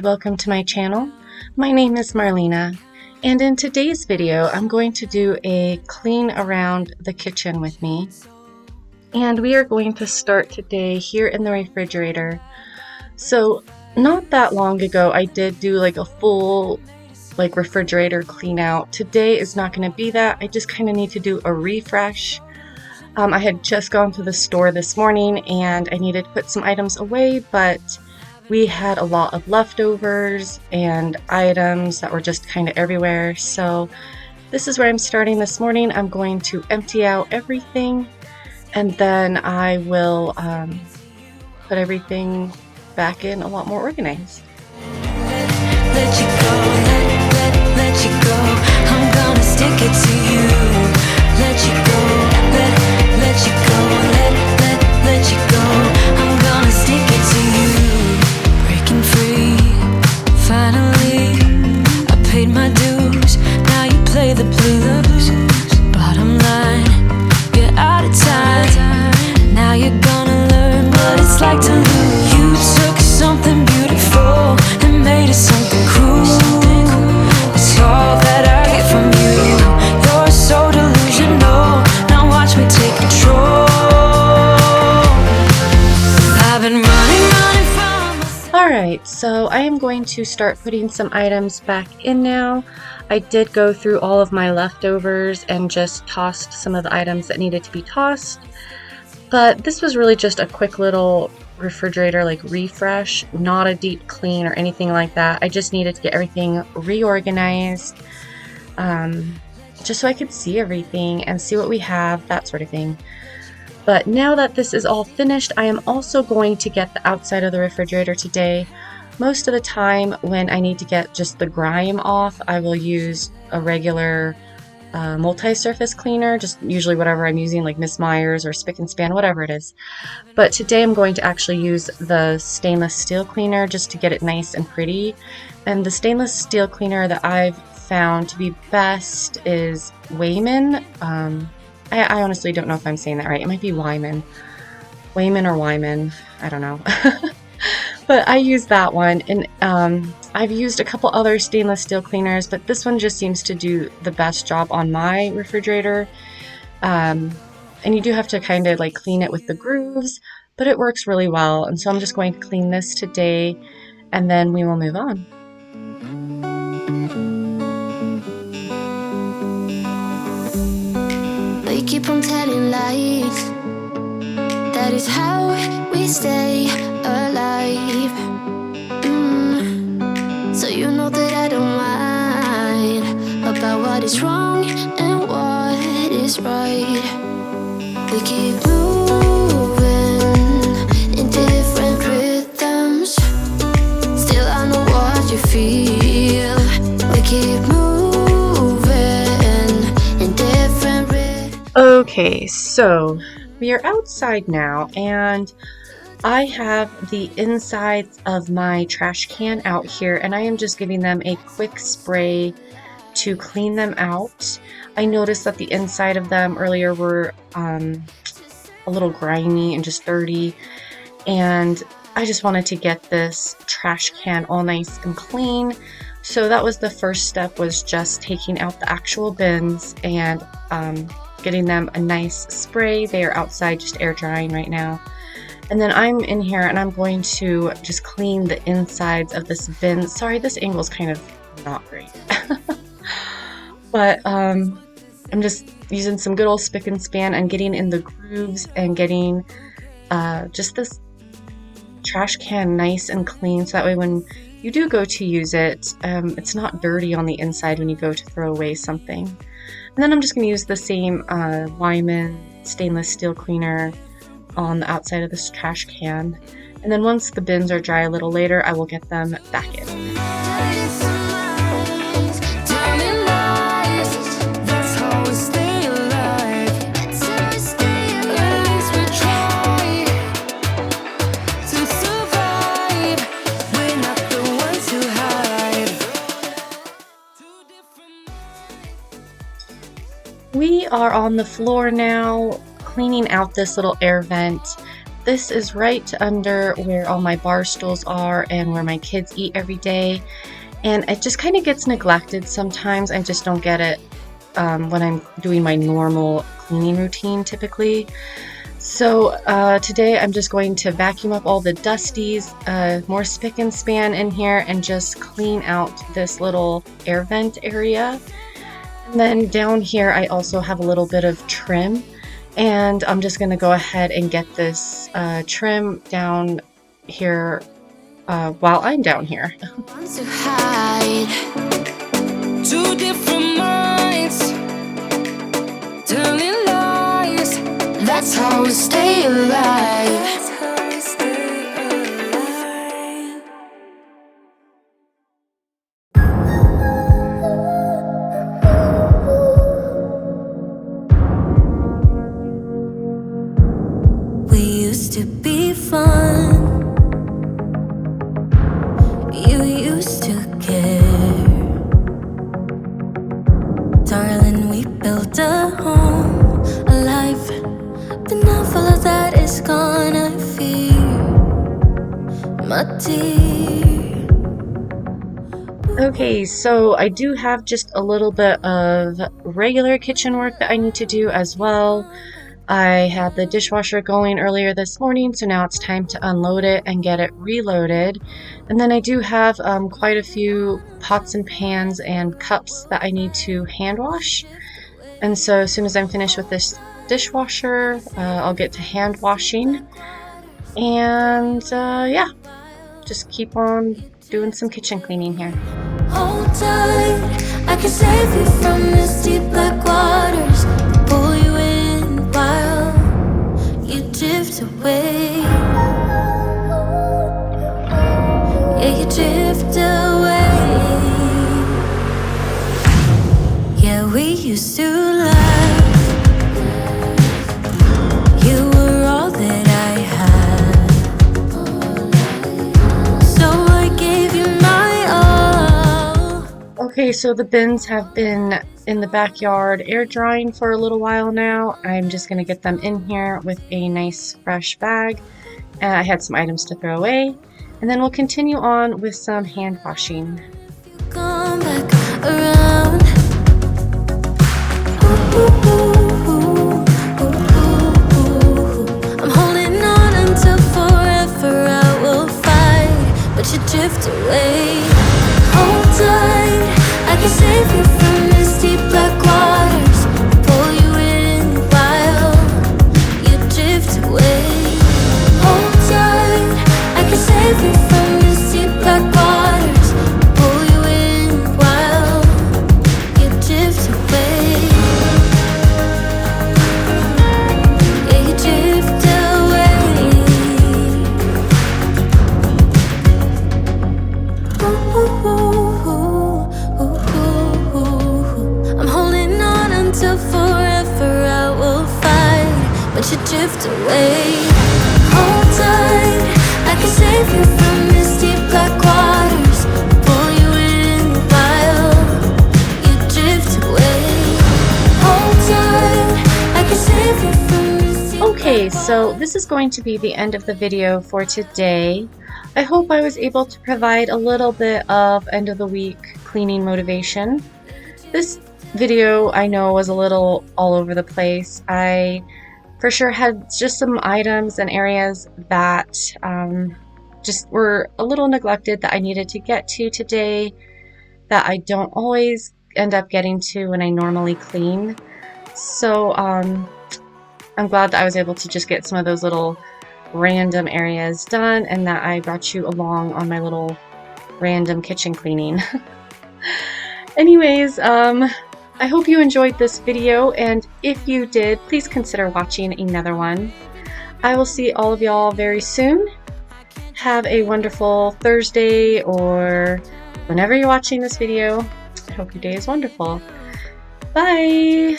welcome to my channel. My name is Marlena, and in today's video I'm going to do a clean around the kitchen with me. And we are going to start today here in the refrigerator. So not that long ago I did do like a full refrigerator clean out. Today is not going to be that. I just kind of need to do a refresh. I had just gone to the store this morning and I needed to put some items away, but we had a lot of leftovers and items that were just kind of everywhere. So this is where I'm starting this morning. I'm going to empty out everything and then I will put everything back in a lot more organized. Let you go, let you go. I'm gonna stick it to you. Let you go, let you go, let you go. I'm gonna stick it to you. Breaking free, finally. I paid my dues. Now you play the blues. Bottom line, you're out of time. Now you're gonna learn what it's like to lose. You took something beautiful and made it something cruel. It's all that I get from you. You're so delusional. Now watch me take control. I've been running from myself. Alright, so I am going to start putting some items back in now. I did go through all of my leftovers and just tossed some of the items that needed to be tossed. But this was really just a quick little refrigerator refresh, not a deep clean or anything like that. I just needed to get everything reorganized, just so I could see everything and see what we have, that sort of thing. But now that this is all finished, I am also going to get the outside of the refrigerator today. Most of the time when I need to get just the grime off, I will use a regular multi-surface cleaner, just usually whatever I'm using, like Miss Meyer's or Spick and Span, whatever it is. But today I'm going to actually use the stainless steel cleaner just to get it nice and pretty. And the stainless steel cleaner that I've found to be best is Wayman. I honestly don't know if I'm saying that right. It might be Wyman. Wayman or Wyman. I don't know. But I use that one, and I've used a couple other stainless steel cleaners, but this one just seems to do the best job on my refrigerator. And you do have to kind of clean it with the grooves, but it works really well. And so I'm just going to clean this today, and then we will move on. They keep on telling lies. That is how we stay alive. So you know that I don't mind about what is wrong and what is right. We keep moving in different rhythms. Still I know what you feel. We keep moving in different rhythms. Okay, so we are outside now, and I have the insides of my trash can out here, and I am just giving them a quick spray to clean them out. I noticed that the inside of them earlier were a little grimy and just dirty, and I just wanted to get this trash can all nice and clean. So that was the first step, was just taking out the actual bins and getting them a nice spray. They are outside just air drying right now. And then I'm in here and I'm going to just clean the insides of this bin. Sorry, this angle's kind of not great. But I'm just using some good old Spick and Span and getting in the grooves and getting just this trash can nice and clean, so that way when you do go to use it, it's not dirty on the inside when you go to throw away something. And then I'm just going to use the same Wyman stainless steel cleaner on the outside of this trash can. And then once the bins are dry a little later, I will get them back in. We are on the floor now, cleaning out this little air vent. this is right under where all my bar stools are and where my kids eat every day. And it just kind of gets neglected sometimes. I just don't get it when I'm doing my normal cleaning routine typically. So today I'm just going to vacuum up all the dusties, more spick and span in here, and just clean out this little air vent area. And then down here I also have a little bit of trim, and I'm just going to go ahead and get this trim down here while I'm down here. To hide two different minds, telling lies. That's how we stay alive. We used to be fun. You used to care, darling. We built a home, a life, but now all of that is gone. I fear, my dear. Okay, so I do have just a little bit of regular kitchen work that I need to do as well. I had the dishwasher going earlier this morning, so now it's time to unload it and get it reloaded. And then I do have quite a few pots and pans and cups that I need to hand wash. And so as soon as I'm finished with this dishwasher, I'll get to hand washing. And yeah, just keep on doing some kitchen cleaning here. Hold tight, I can save you from this deep black waters. Pull you in while you drift away. Yeah, you drift away. Yeah, we used to laugh. You were all that I had, so I gave you my all. Okay, so the bins have been in the backyard air drying for a little while now. I'm just going to get them in here with a nice fresh bag. I had some items to throw away, and then we'll continue on with some hand washing. Come back around. I'm holding on until forever. I will fight, but you drift away. Hold tight, I can save you from this deep black waters. Pull you in while you drift away. Hold tight, I can save you from this deep black waters. Pull you in while you drift away. Yeah, you drift away. I'm holding on until forever. I will fight, but you drift away. Hold tight, I can save you from this deep black waters. Pull you in while you drift away. Hold tight, I can save you from this deep. Okay, so this is going to be the end of the video for today. I hope I was able to provide a little bit of end of the week cleaning motivation. This video I know was a little all over the place. I for sure had just some items and areas that just were a little neglected that I needed to get to today that I don't always end up getting to when I normally clean. So I'm glad that I was able to just get some of those little random areas done, and that I brought you along on my little random kitchen cleaning. Anyways, I hope you enjoyed this video, and if you did, please consider watching another one. I will see all of y'all very soon. Have a wonderful Thursday, or whenever you're watching this video. I hope your day is wonderful. Bye!